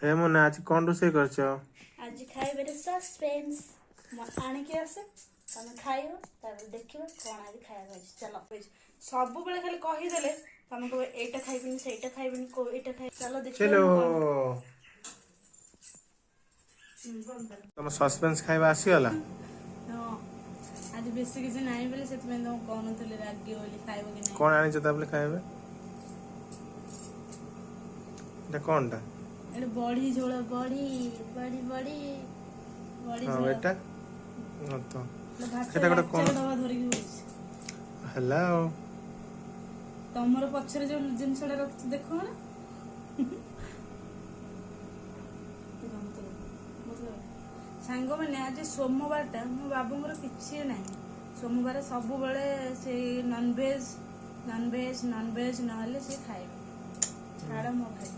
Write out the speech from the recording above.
हे मुन्ना आज कौन रोषे करछ? आज खाइबे सस्पेंस आने के आसे तमे खाइबो तापर देखिबो कोन आज खाइबो चलो सब बेले खाली कहि देले तमे को एटा खाइबिनी सेटा खाइबिनी को एटा खाइ चलो देखिबो चलो तुम सस्पेंस खाइबा आसी गला हां आज बेसी किछ नाही बोले सेत में तुम कोन थले रागी बोली खाइबो कि नाही कौन आनी छ ताबले खाइबे एटा कोनटा एटा बड़ी झोला बड़ी बड़ी बड़ी बड़ी हां झोला बेटा न तो सेटा कोन डबा धरि कि हेलो तमर पछरे जो जिनसडा रख देखो ना सांग मैंने आज सोमवार मो बाबूर किसी ना सोमवार सब बड़े से नॉनवेज नॉनवेज नॉनवेज ना से खाए छाड़ मो भाई